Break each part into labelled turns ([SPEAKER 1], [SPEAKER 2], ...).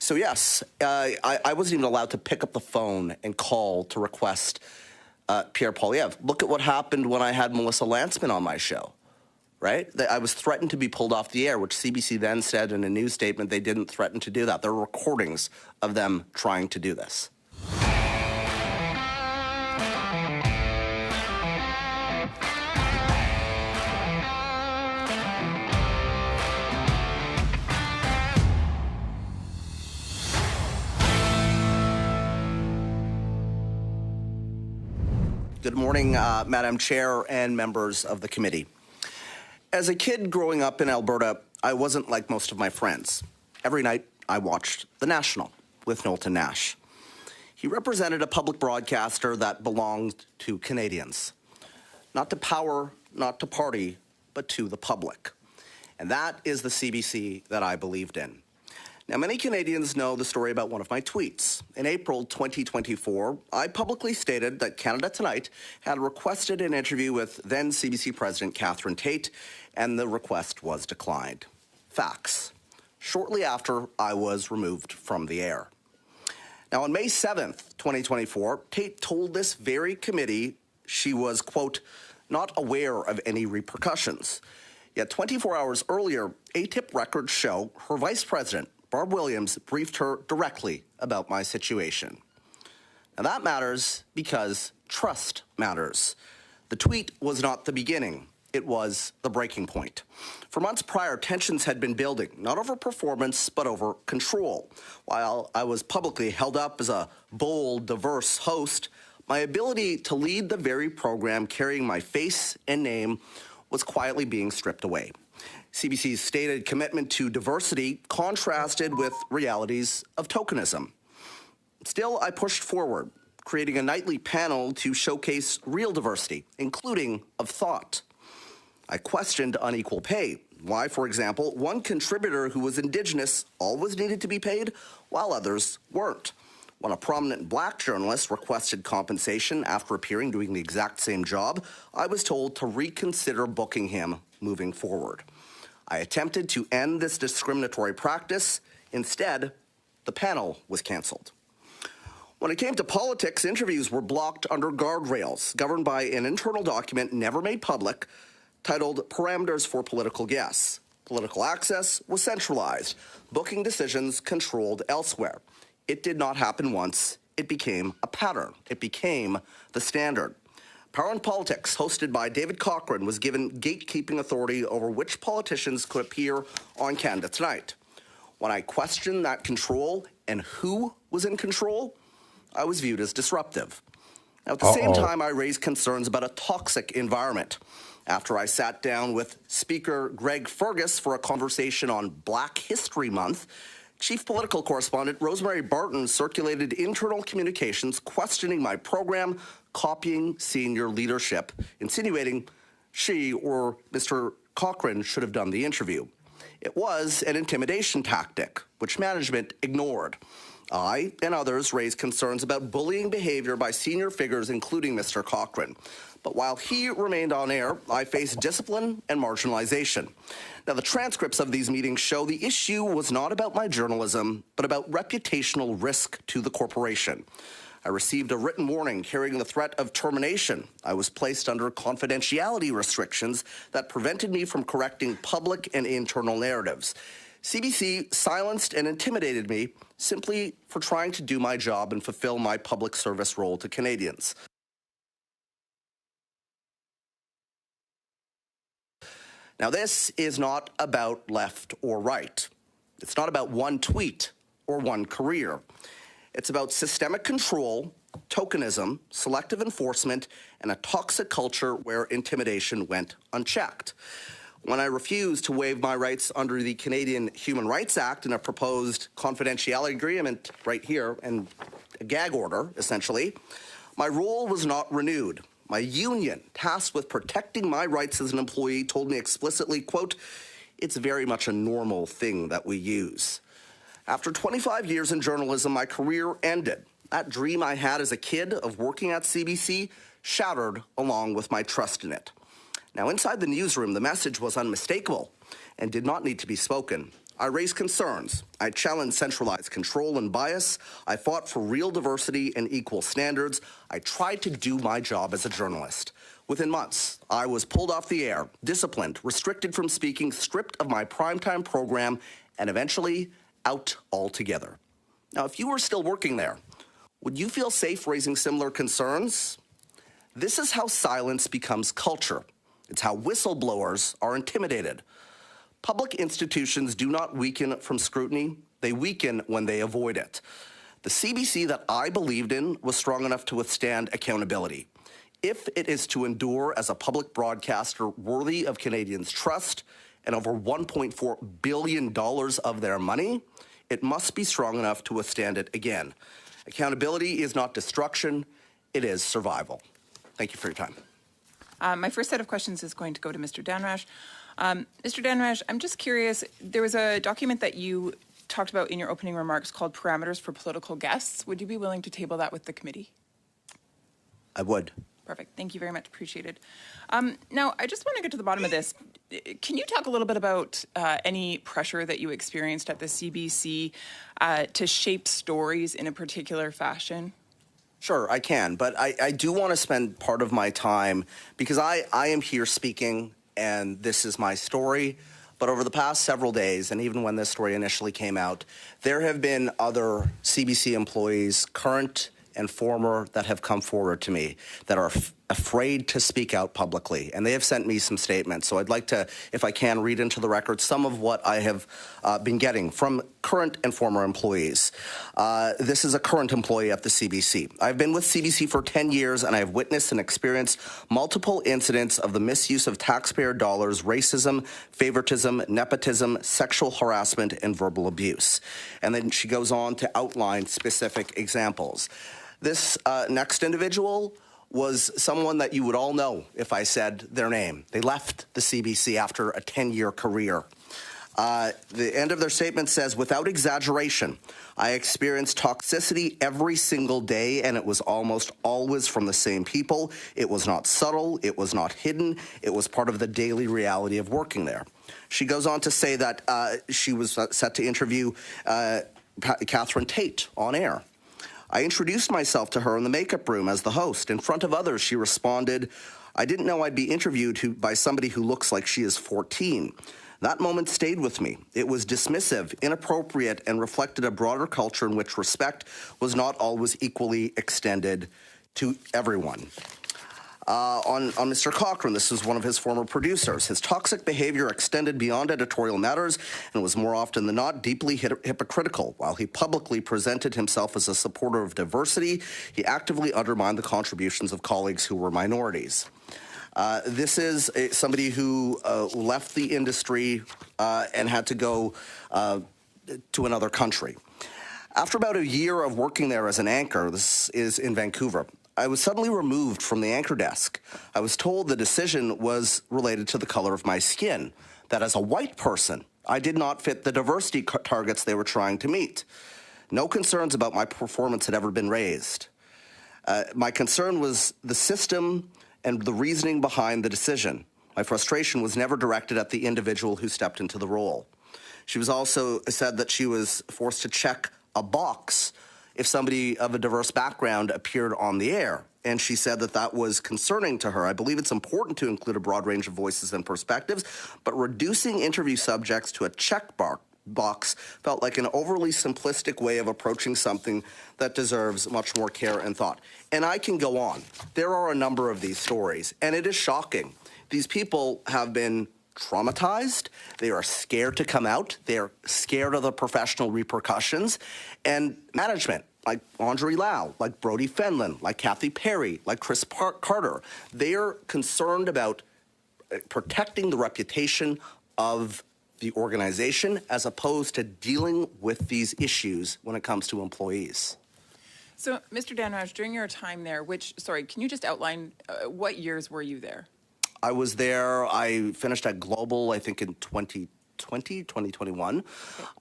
[SPEAKER 1] So yes, I wasn't even allowed to pick up the phone and call to request Pierre Poilievre. Look at what happened when I had Melissa Lantsman on my show, right? I was threatened to be pulled off the air, which CBC then said in a news statement they didn't threaten to do that. There are recordings of them trying to do this. Good morning, Madam Chair and members of the committee. As a kid growing up in Alberta, I wasn't like most of my friends. Every night, I watched The National with Knowlton Nash. He represented a public broadcaster that belonged to Canadians. Not to power, not to party, but to the public. And that is the CBC that I believed in. Now, many Canadians know the story about one of my tweets. In April 2024, I publicly stated that Canada Tonight had requested an interview with then CBC President Catherine Tate, and the request was declined. Facts. Shortly after, I was removed from the air. Now, on May 7th, 2024, Tate told this very committee she was, quote, not aware of any repercussions. Yet 24 hours earlier, ATIP records show her vice president, Barb Williams, briefed her directly about my situation. Now that matters because trust matters. The tweet was not the beginning. It was the breaking point. For months prior, tensions had been building, not over performance, but over control. While I was publicly held up as a bold, diverse host, my ability to lead the very program carrying my face and name was quietly being stripped away. CBC's stated commitment to diversity contrasted with realities of tokenism. Still, I pushed forward, creating a nightly panel to showcase real diversity, including of thought. I questioned unequal pay. Why, for example, one contributor who was Indigenous always needed to be paid, while others weren't. When a prominent black journalist requested compensation after appearing doing the exact same job, I was told to reconsider booking him moving forward. I attempted to end this discriminatory practice. Instead, the panel was canceled. When it came to politics, interviews were blocked under guardrails, governed by an internal document never made public, titled Parameters for Political Guests. Political access was centralized, booking decisions controlled elsewhere. It did not happen once. It became a pattern. It became the standard. Power in Politics, hosted by David Cochrane, was given gatekeeping authority over which politicians could appear on Canada Tonight. When I questioned that control and who was in control, I was viewed as disruptive. Now, at the same time, I raised concerns about a toxic environment. After I sat down with Speaker Greg Fergus for a conversation on Black History Month, Chief Political Correspondent Rosemary Barton circulated internal communications questioning my program, copying senior leadership, insinuating she or Mr. Cochrane should have done the interview. It was an intimidation tactic, which management ignored. I and others raised concerns about bullying behavior by senior figures, including Mr. Cochrane. But while he remained on air, I faced discipline and marginalization. Now, the transcripts of these meetings show the issue was not about my journalism, but about reputational risk to the corporation. I received a written warning carrying the threat of termination. I was placed under confidentiality restrictions that prevented me from correcting public and internal narratives. CBC silenced and intimidated me simply for trying to do my job and fulfill my public service role to Canadians. Now, this is not about left or right. It's not about one tweet or one career. It's about systemic control, tokenism, selective enforcement, and a toxic culture where intimidation went unchecked. When I refused to waive my rights under the Canadian Human Rights Act in a proposed confidentiality agreement right here and a gag order, essentially, my role was not renewed. My union, tasked with protecting my rights as an employee, told me explicitly, quote, "It's very much a normal thing that we use." After 25 years in journalism, my career ended. That dream I had as a kid of working at CBC shattered along with my trust in it. Now, inside the newsroom, the message was unmistakable and did not need to be spoken. I raised concerns. I challenged centralized control and bias. I fought for real diversity and equal standards. I tried to do my job as a journalist. Within months, I was pulled off the air, disciplined, restricted from speaking, stripped of my primetime program, and eventually out altogether. Now, if you were still working there, would you feel safe raising similar concerns? This is how silence becomes culture. It's how whistleblowers are intimidated. Public institutions do not weaken from scrutiny. They weaken when they avoid it. The CBC that I believed in was strong enough to withstand accountability. If it is to endure as a public broadcaster worthy of Canadians' trust and over $1.4 billion of their money, it must be strong enough to withstand it again. Accountability is not destruction, it is survival. Thank you for your time.
[SPEAKER 2] My first set of questions is going to go to Mr. Danraj. Mr. Danraj, I'm just curious, there was a document that you talked about in your opening remarks called Parameters for Political Guests. Would you be willing to table that with the committee?
[SPEAKER 1] I would.
[SPEAKER 2] Perfect. Thank you very much. Appreciated. Now, I just want to get to the bottom of this. Can you talk a little bit about any pressure that you experienced at the CBC to shape stories in a particular fashion?
[SPEAKER 1] Sure, I can, but I do want to spend part of my time, because I am here speaking, and this is my story, but over the past several days, and even when this story initially came out, there have been other CBC employees, current and former, that have come forward to me that are afraid to speak out publicly, and they have sent me some statements. So I'd like to, if I can, read into the record some of what I have been getting from current and former employees. This is a current employee at the CBC. I've been with CBC for 10 years, and I have witnessed and experienced multiple incidents of the misuse of taxpayer dollars, racism, favoritism, nepotism, sexual harassment, and verbal abuse. And then she goes on to outline specific examples. This next individual was someone that you would all know if I said their name. They left the CBC after a 10-year career. The end of their statement says, without exaggeration, I experienced toxicity every single day, and it was almost always from the same people. It was not subtle. It was not hidden. It was part of the daily reality of working there. She goes on to say that she was set to interview Catherine Tate on air. I introduced myself to her in the makeup room as the host. In front of others, she responded, I didn't know I'd be interviewed by somebody who looks like she is 14. That moment stayed with me. It was dismissive, inappropriate, and reflected a broader culture in which respect was not always equally extended to everyone. On Mr. Cochrane, this is one of his former producers. His toxic behavior extended beyond editorial matters and was more often than not deeply hypocritical. While he publicly presented himself as a supporter of diversity, he actively undermined the contributions of colleagues who were minorities. This is somebody who left the industry and had to go to another country. After about a year of working there as an anchor, this is in Vancouver, I was suddenly removed from the anchor desk. I was told the decision was related to the color of my skin, that as a white person, I did not fit the diversity targets they were trying to meet. No concerns about my performance had ever been raised. My concern was the system and the reasoning behind the decision. My frustration was never directed at the individual who stepped into the role. She was also said that she was forced to check a box if somebody of a diverse background appeared on the air. And she said that that was concerning to her. I believe it's important to include a broad range of voices and perspectives, but reducing interview subjects to a check box felt like an overly simplistic way of approaching something that deserves much more care and thought. And I can go on. There are a number of these stories, and it is shocking. These people have been traumatized. They are scared to come out. They're scared of the professional repercussions. And management, like Andre Lau, like Brody Fenlon, like Kathy Perry, like Chris Carter, they are concerned about protecting the reputation of the organization as opposed to dealing with these issues when it comes to employees.
[SPEAKER 2] So, Mr. Danraj, during your time there, can you just outline what years were you there?
[SPEAKER 1] I was there, I finished at Global, I think in 2010. 2021.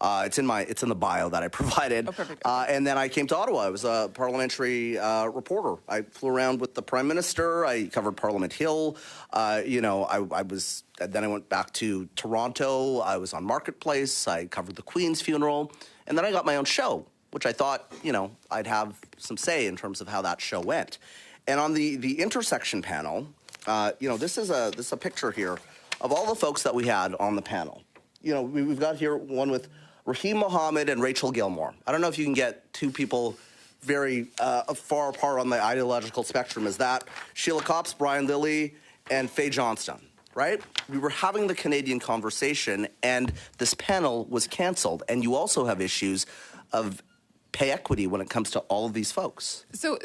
[SPEAKER 1] It's in the bio that I provided.
[SPEAKER 2] Oh, perfect. Okay.
[SPEAKER 1] And then I came to Ottawa. I was a parliamentary reporter. I flew around with the Prime Minister. I covered Parliament Hill. Then I went back to Toronto. I was on Marketplace. I covered the Queen's funeral. And then I got my own show, which I thought, I'd have some say in terms of how that show went. And on the intersection panel, this is a picture here of all the folks that we had on the panel. We've got here one with Raheem Mohammed and Rachel Gilmore. I don't know if you can get two people very far apart on the ideological spectrum. Is that Sheila Copps, Brian Lilly, and Faye Johnston, right? We were having the Canadian conversation, and this panel was canceled. And you also have issues of pay equity when it comes to all of these folks.
[SPEAKER 2] So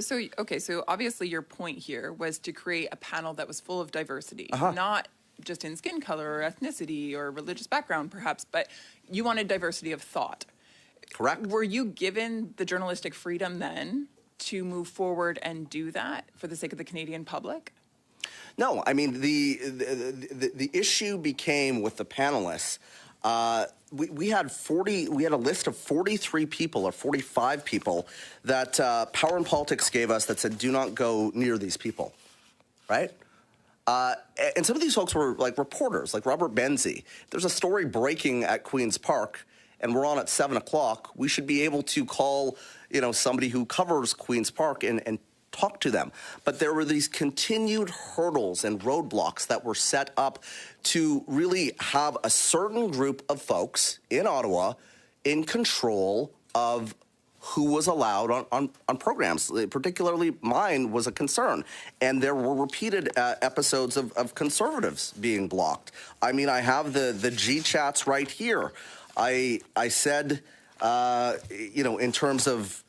[SPEAKER 2] obviously your point here was to create a panel that was full of diversity, not just in skin color or ethnicity or religious background perhaps, but you wanted diversity of thought.
[SPEAKER 1] Correct.
[SPEAKER 2] Were you given the journalistic freedom then to move forward and do that for the sake of the Canadian public?
[SPEAKER 1] No, I mean, the issue became with the panelists, we had a list of 43 people or 45 people that Power and Politics gave us that said, do not go near these people, right? And some of these folks were like reporters, like Robert Benzie. There's a story breaking at Queen's Park, and we're on at 7 o'clock. We should be able to call, somebody who covers Queen's Park and talk to them. But there were these continued hurdles and roadblocks that were set up to really have a certain group of folks in Ottawa in control of who was allowed on programs. Particularly mine was a concern. And there were repeated episodes of conservatives being blocked. I mean, I have the G chats right here. I said, in terms of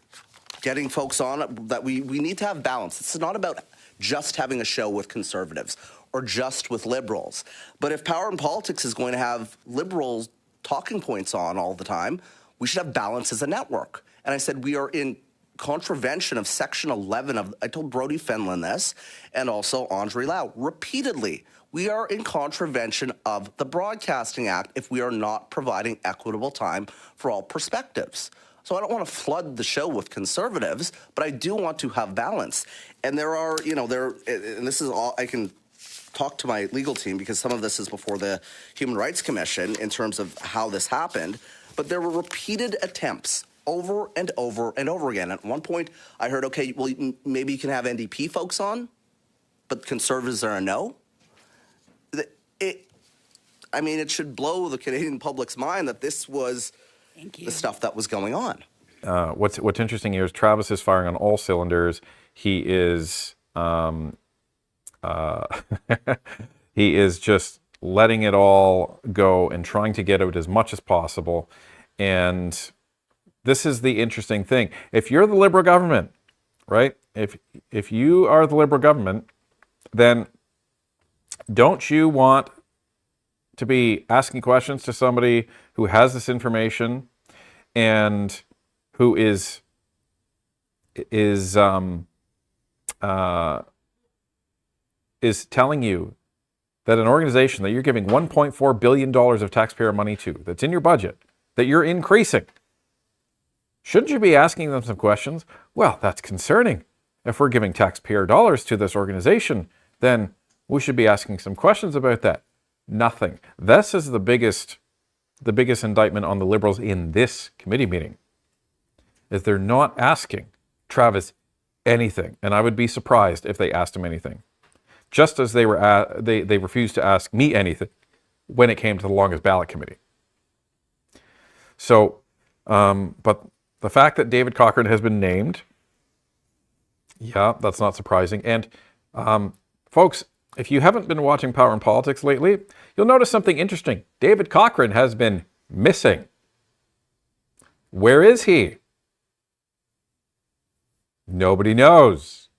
[SPEAKER 1] getting folks on, that we need to have balance. It's not about just having a show with conservatives or just with liberals. But if Power and Politics is going to have liberals talking points on all the time, we should have balance as a network. And I said, we are in contravention of Section 11 of, I told Brodie Fenlon this, and also Andre Lau repeatedly. We are in contravention of the Broadcasting Act if we are not providing equitable time for all perspectives. So I don't want to flood the show with conservatives, but I do want to have balance. And there are, and this is all, I can talk to my legal team because some of this is before the Human Rights Commission in terms of how this happened, but there were repeated attempts over and over and over again. At one point, I heard, okay, well, maybe you can have NDP folks on, but conservatives are a no. It should blow the Canadian public's mind that this was the stuff that was going on.
[SPEAKER 3] What's interesting here is Travis is firing on all cylinders. He is he is just letting it all go and trying to get out as much as possible. And this is the interesting thing. If you're the Liberal government, right? If you are the Liberal government, then don't you want to be asking questions to somebody who has this information and who is telling you that an organization that you're giving $1.4 billion of taxpayer money to, that's in your budget, that you're increasing, shouldn't you be asking them some questions? Well, that's concerning. If we're giving taxpayer dollars to this organization, then we should be asking some questions about that. Nothing. This is the biggest indictment on the Liberals in this committee meeting, is they're not asking Travis anything. And I would be surprised if they asked him anything. Just as they refused to ask me anything when it came to the longest ballot committee. So, but the fact that David Cochrane has been named, yeah, that's not surprising. And folks, if you haven't been watching Power and Politics lately, you'll notice something interesting. David Cochrane has been missing. Where is he? Nobody knows.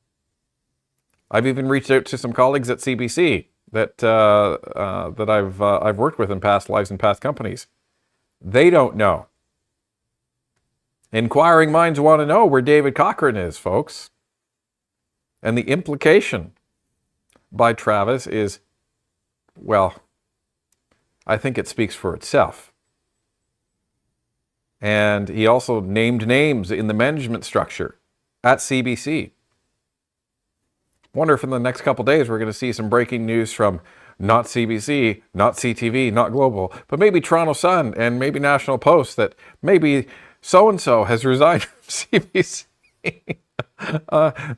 [SPEAKER 3] I've even reached out to some colleagues at CBC that I've worked with in past lives and past companies. They don't know. Inquiring minds want to know where David Cochrane is, folks. And the implication by Travis is, well, I think it speaks for itself. And he also named names in the management structure at CBC. Wonder if in the next couple days we're going to see some breaking news from not CBC, not CTV, not Global, but maybe Toronto Sun and maybe National Post that maybe so-and-so has resigned from CBC.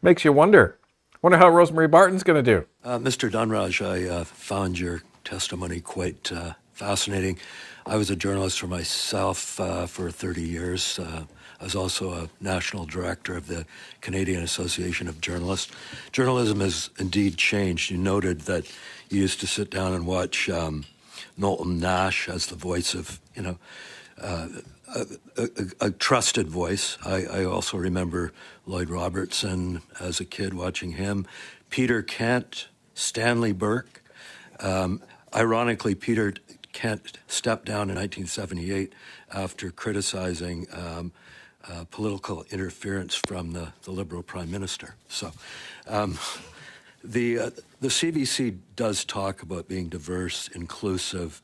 [SPEAKER 3] Makes you wonder. Wonder how Rosemary Barton's going to do.
[SPEAKER 4] Mr. Dunraj, I found your testimony quite fascinating. I was a journalist for myself for 30 years. I was also a national director of the Canadian Association of Journalists. Journalism has indeed changed. You noted that you used to sit down and watch Knowlton Nash as the voice of, a trusted voice. I also remember Lloyd Robertson as a kid watching him. Peter Kent, Stanley Burke. Ironically, Peter Kent stepped down in 1978 after criticizing political interference from the Liberal Prime Minister. So the CBC does talk about being diverse, inclusive,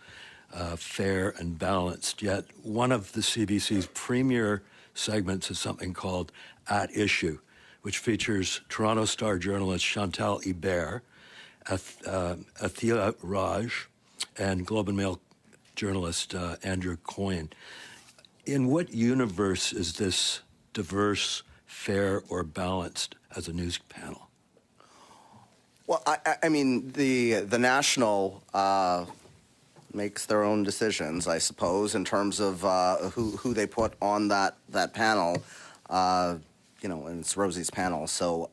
[SPEAKER 4] fair and balanced, yet one of the CBC's premier segments is something called At Issue, which features Toronto Star journalist Chantal Hebert, Athila Raj, and Globe and Mail journalist Andrew Coyne. In what universe is this diverse, fair, or balanced as a news panel?
[SPEAKER 1] Well, I mean, the National makes their own decisions, I suppose, in terms of who they put on that panel. And it's Rosie's panel, so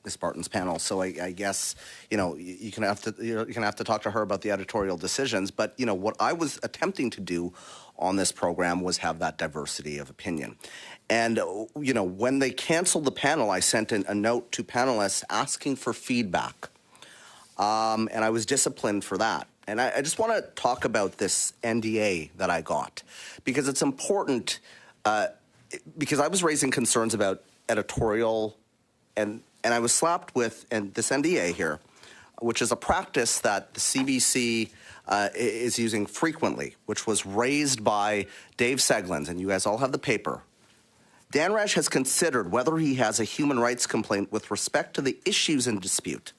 [SPEAKER 1] Miss Barton's panel. So I guess you can have to talk to her about the editorial decisions. But what I was attempting to do on this program was have that diversity of opinion. And when they canceled the panel, I sent in a note to panelists asking for feedback, and I was disciplined for that. And I just want to talk about this NDA that I got, because it's important, because I was raising concerns about editorial, and I was slapped with this NDA here, which is a practice that the CBC is using frequently, which was raised by Dave Seglins, and you guys all have the paper. Danraj has considered whether he has a human rights complaint with respect to the issues in dispute,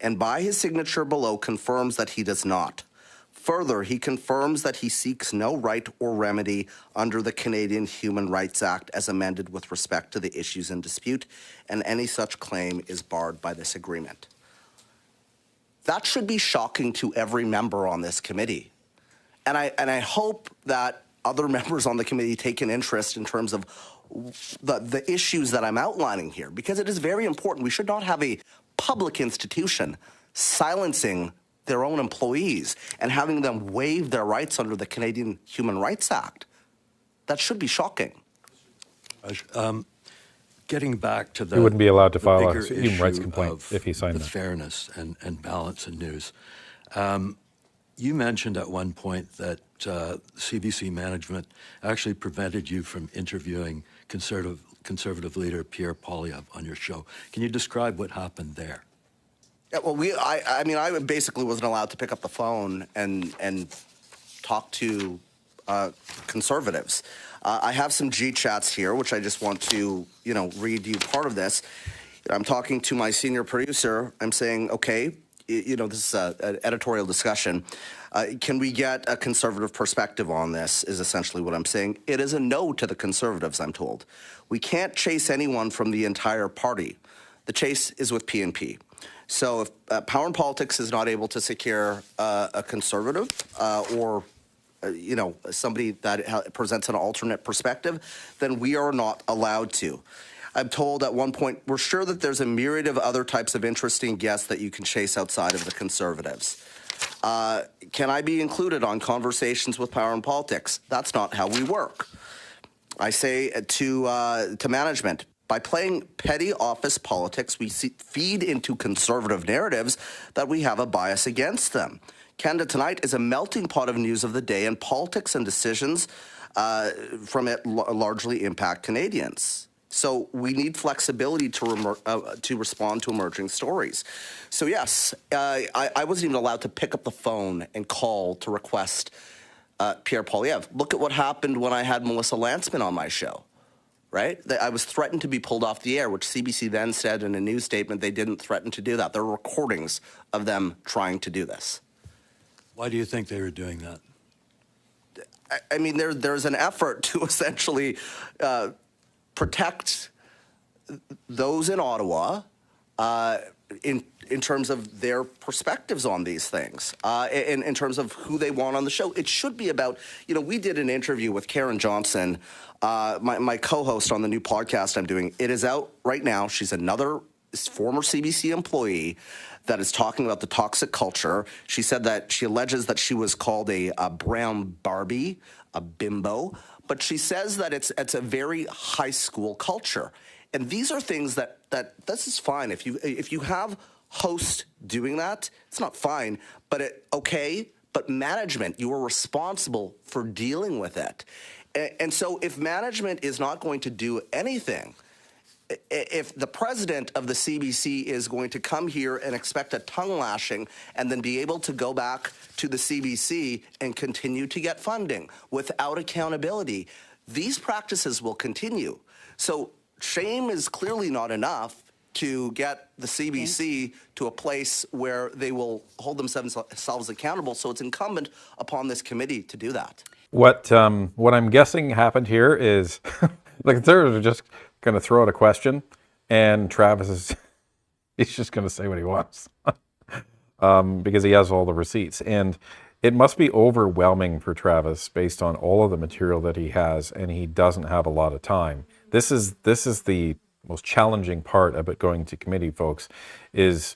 [SPEAKER 1] and by his signature below confirms that he does not. Further, he confirms that he seeks no right or remedy under the Canadian Human Rights Act as amended with respect to the issues in dispute, and any such claim is barred by this agreement. That should be shocking to every member on this committee. And I hope that other members on the committee take an interest in terms of the issues that I'm outlining here, because it is very important. We should not have a public institution silencing their own employees and having them waive their rights under the Canadian Human Rights Act. That should be shocking.
[SPEAKER 4] Getting back to the
[SPEAKER 3] He wouldn't be allowed to file a
[SPEAKER 4] bigger
[SPEAKER 3] human rights
[SPEAKER 4] issue
[SPEAKER 3] complaint
[SPEAKER 4] of
[SPEAKER 3] if he signed
[SPEAKER 4] the
[SPEAKER 3] that.
[SPEAKER 4] fairness and balance in news. You mentioned at one point that CBC management actually prevented you from interviewing conservative leader Pierre Poilievre on your show. Can you describe what happened there?
[SPEAKER 1] Yeah, well, I basically wasn't allowed to pick up the phone and talk to conservatives. I have some G-chats here, which I just want to, read you part of this. I'm talking to my senior producer. I'm saying, okay, this is an editorial discussion. Can we get a conservative perspective on this, is essentially what I'm saying. It is a no to the Conservatives, I'm told. We can't chase anyone from the entire party. The chase is with PNP. So if Power and Politics is not able to secure a Conservative or somebody that presents an alternate perspective, then we are not allowed to. I'm told at one point, we're sure that there's a myriad of other types of interesting guests that you can chase outside of the Conservatives. Can I be included on conversations with Power and Politics? That's not how we work. I say to management, by playing petty office politics, we feed into conservative narratives that we have a bias against them. Canada Tonight is a melting pot of news of the day, and politics and decisions from it largely impact Canadians. So we need flexibility to respond to emerging stories. So yes, I wasn't even allowed to pick up the phone and call to request Pierre Poilievre. Look at what happened when I had Melissa Lantzman on my show, right? I was threatened to be pulled off the air, which CBC then said in a news statement they didn't threaten to do that. There are recordings of them trying to do this.
[SPEAKER 4] Why do you think they were doing that?
[SPEAKER 1] I mean, there's an effort to essentially protect those in Ottawa in terms of their perspectives on these things, in terms of who they want on the show. It should be about, we did an interview with Karen Johnson, my co-host on the new podcast I'm doing. It is out right now. She's another former CBC employee that is talking about the toxic culture. She said that she alleges that she was called a brown Barbie, a bimbo, but she says that it's a very high school culture. And these are things that this is fine. If you have hosts doing that, it's not fine, but okay. But management, you are responsible for dealing with it. And so if management is not going to do anything, if the president of the CBC is going to come here and expect a tongue lashing and then be able to go back to the CBC and continue to get funding without accountability, these practices will continue. So shame is clearly not enough to get the CBC to a place where they will hold themselves accountable. So it's incumbent upon this committee to do that.
[SPEAKER 3] What I'm guessing happened here is the Conservatives are just going to throw out a question, and Travis he's just going to say what he wants because he has all the receipts. And it must be overwhelming for Travis based on all of the material that he has, and he doesn't have a lot of time. This is the most challenging part about going to committee, folks, is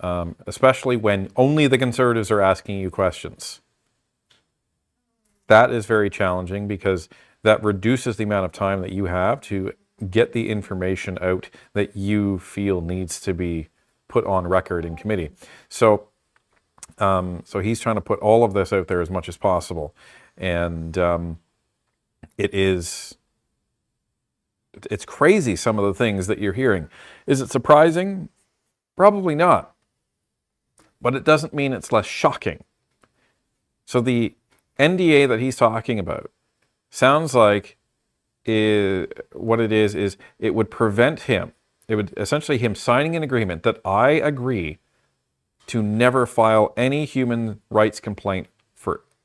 [SPEAKER 3] especially when only the Conservatives are asking you questions. That is very challenging because that reduces the amount of time that you have to get the information out that you feel needs to be put on record in committee. So he's trying to put all of this out there as much as possible. And it's crazy, some of the things that you're hearing. Is it surprising? Probably not. But it doesn't mean it's less shocking. So the NDA that he's talking about sounds like what it is it would prevent him. It would essentially him signing an agreement that I agree to never file any human rights complaint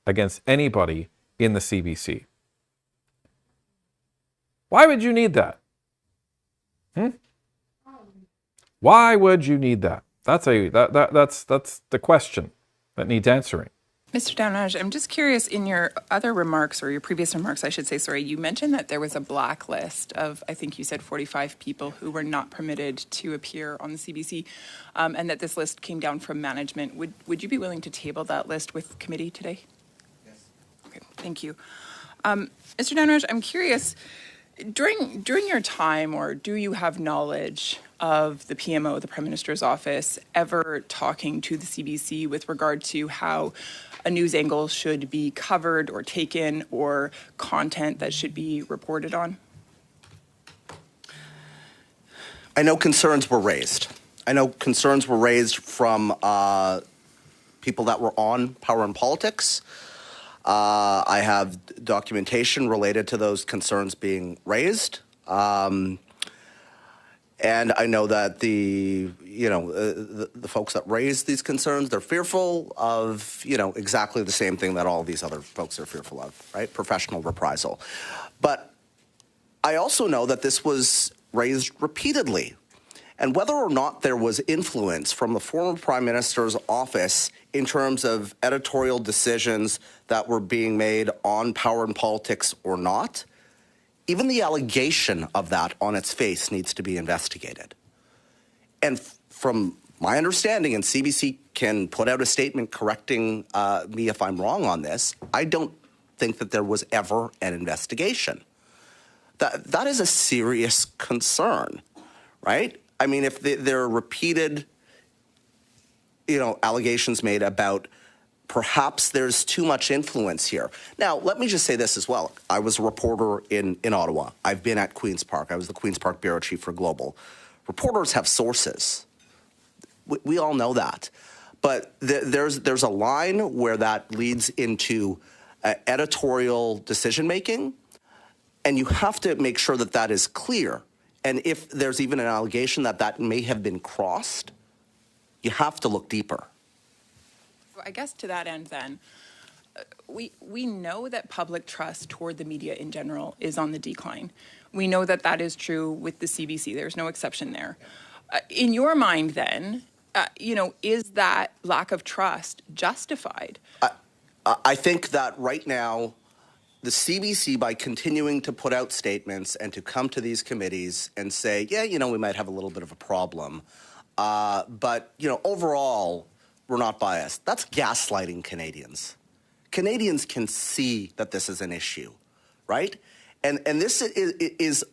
[SPEAKER 3] against anybody in the CBC. Why would you need that? Why would you need that? That's the question that needs answering.
[SPEAKER 2] Mr. Downage, I'm just curious, in your other remarks, or your previous remarks, I should say, sorry, you mentioned that there was a blacklist of, I think you said 45 people who were not permitted to appear on the CBC, and that this list came down from management. Would you be willing to table that list with committee today?
[SPEAKER 1] Yes.
[SPEAKER 2] Okay, thank you. Mr. Downage, I'm curious, during your time, or do you have knowledge of the PMO, the Prime Minister's office, ever talking to the CBC with regard to how a news angle should be covered or taken, or content that should be reported on?
[SPEAKER 1] I know concerns were raised. I know concerns were raised from people that were on Power and Politics. I have documentation related to those concerns being raised. And I know that the folks that raise these concerns, they're fearful of, exactly the same thing that all these other folks are fearful of, right? Professional reprisal. But I also know that this was raised repeatedly. And whether or not there was influence from the former Prime Minister's office in terms of editorial decisions that were being made on Power and Politics or not, even the allegation of that on its face needs to be investigated. And from my understanding, and CBC can put out a statement correcting me if I'm wrong on this, I don't think that there was ever an investigation. That is a serious concern, right? I mean, if there are repeated, allegations made about perhaps there's too much influence here. Now, let me just say this as well. I was a reporter in Ottawa. I've been at Queen's Park. I was the Queen's Park bureau chief for Global. Reporters have sources. We all know that. But there's a line where that leads into editorial decision-making, and you have to make sure that that is clear. And if there's even an allegation that that may have been crossed, you have to look deeper.
[SPEAKER 2] I guess to that end then, we know that public trust toward the media in general is on the decline. We know that that is true with the CBC. There's no exception there. In your mind then, is that lack of trust justified?
[SPEAKER 1] I think that right now, the CBC, by continuing to put out statements and to come to these committees and say, yeah, we might have a little bit of a problem, but, overall, we're not biased. That's gaslighting Canadians. Canadians can see that this is an issue, right? And this is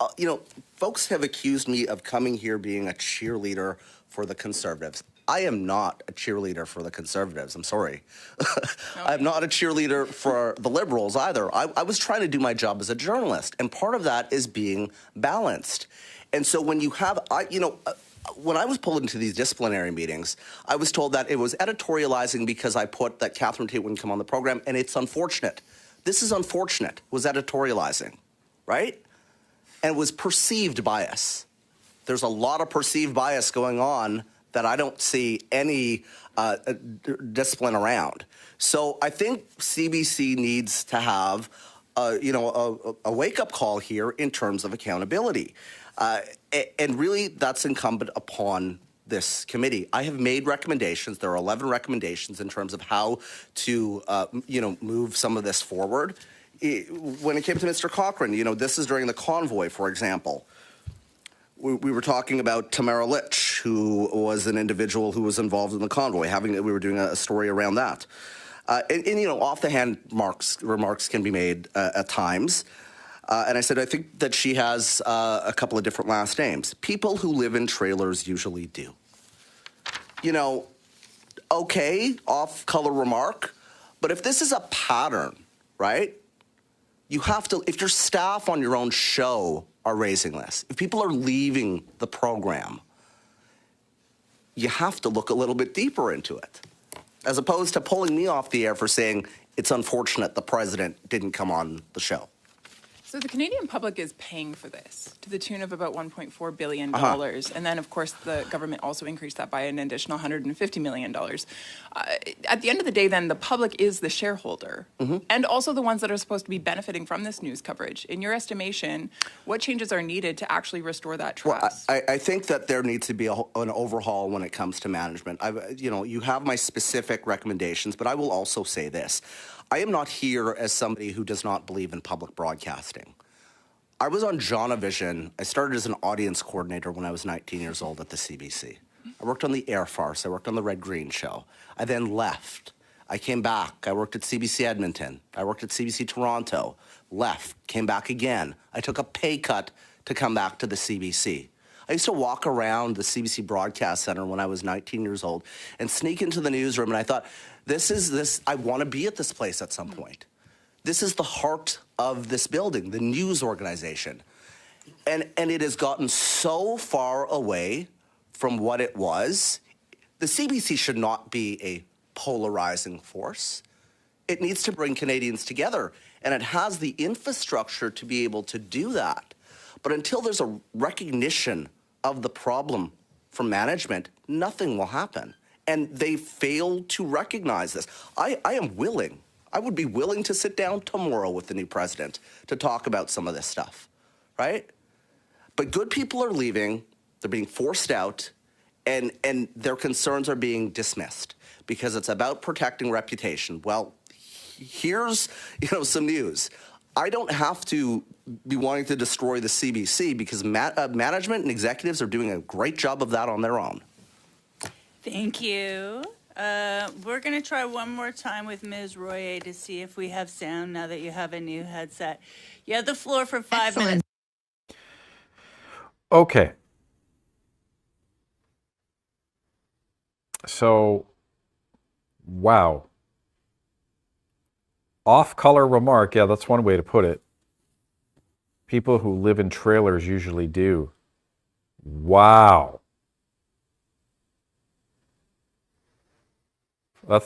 [SPEAKER 1] folks have accused me of coming here being a cheerleader for the Conservatives. I am not a cheerleader for the Conservatives. I'm sorry. I'm not a cheerleader for the Liberals either. I was trying to do my job as a journalist, and part of that is being balanced. And so when you have, when I was pulled into these disciplinary meetings, I was told that it was editorializing because I put that Catherine Tate wouldn't come on the program, and it's unfortunate. This is unfortunate, was editorializing, right? And it was perceived bias. There's a lot of perceived bias going on that I don't see any discipline around. So I think CBC needs to have, a wake-up call here in terms of accountability. And really, that's incumbent upon this committee. I have made recommendations. There are 11 recommendations in terms of how to, move some of this forward. When it came to Mr. Cochrane, this is during the convoy, for example. We were talking about Tamara Litch, who was an individual who was involved in the convoy. We were doing a story around that. Off-the-hand remarks can be made at times. And I said, I think that she has a couple of different last names. People who live in trailers usually do. Okay, off-color remark. But if this is a pattern, right, you have to, if your staff on your own show are raising this, if people are leaving the program, you have to look a little bit deeper into it, as opposed to pulling me off the air for saying it's unfortunate the president didn't come on the show.
[SPEAKER 2] So the Canadian public is paying for this to the tune of about $1.4 billion. And then, of course, the government also increased that by an additional $150 million. At the end of the day, then, the public is the shareholder and also the ones that are supposed to be benefiting from this news coverage. In your estimation, what changes are needed to actually restore that trust?
[SPEAKER 1] Well, I think that there needs to be an overhaul when it comes to management. You have my specific recommendations, but I will also say this. I am not here as somebody who does not believe in public broadcasting. I was on Jonavision. I started as an audience coordinator when I was 19 years old at the CBC. I worked on the Air Farce. I worked on the Red Green Show. I then left. I came back. I worked at CBC Edmonton. I worked at CBC Toronto. Left. Came back again. I took a pay cut to come back to the CBC. I used to walk around the CBC Broadcast Center when I was 19 years old and sneak into the newsroom, and I thought, I want to be at this place at some point. This is the heart of this building, the news organization. And it has gotten so far away from what it was. The CBC should not be a polarizing force. It needs to bring Canadians together, and it has the infrastructure to be able to do that. But until there's a recognition of the problem from management, nothing will happen. And they fail to recognize this. I would be willing to sit down tomorrow with the new president to talk about some of this stuff, right? But good people are leaving, they're being forced out, and their concerns are being dismissed because it's about protecting reputation. Well, here's some news. I don't have to be wanting to destroy the CBC because management and executives are doing a great job of that on their own.
[SPEAKER 5] Thank you. We're going to try one more time with Ms. Royer to see if we have sound now that you have a new headset. You have the floor for 5 minutes.
[SPEAKER 3] Okay. So, wow. Off-color remark. Yeah, that's one way to put it. People who live in trailers usually do. Wow. I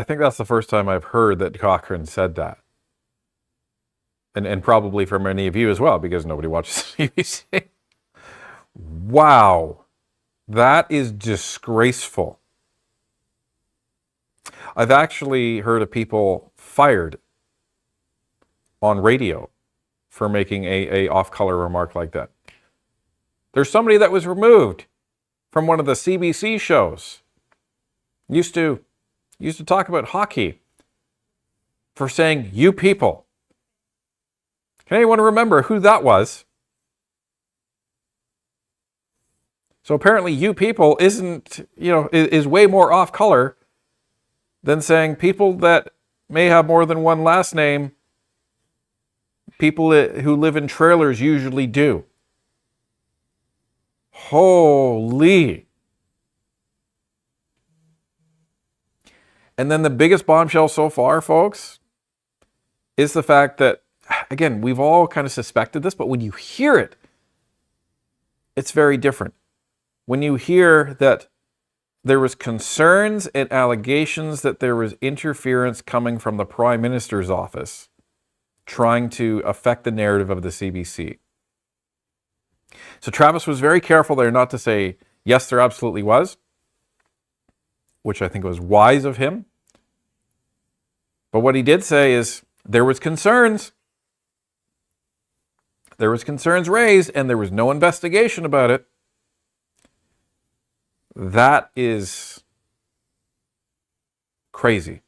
[SPEAKER 3] think that's the first time I've heard that Cochrane said that. And probably for many of you as well, because nobody watches CBC. Wow. That is disgraceful. I've actually heard of people fired on radio for making a off-color remark like that. There's somebody that was removed from one of the CBC shows. Used to talk about hockey for saying, "you people." Can anyone remember who that was? So apparently "you people" isn't, is way more off color than saying people that may have more than one last name, people who live in trailers usually do. Holy. And then the biggest bombshell so far, folks, is the fact that, again, we've all kind of suspected this, but when you hear it, it's very different. When you hear that there was concerns and allegations that there was interference coming from the Prime Minister's office trying to affect the narrative of the CBC. So Travis was very careful there not to say, yes, there absolutely was, which I think was wise of him. But what he did say is there was concerns. There was concerns raised and there was no investigation about it. That is crazy.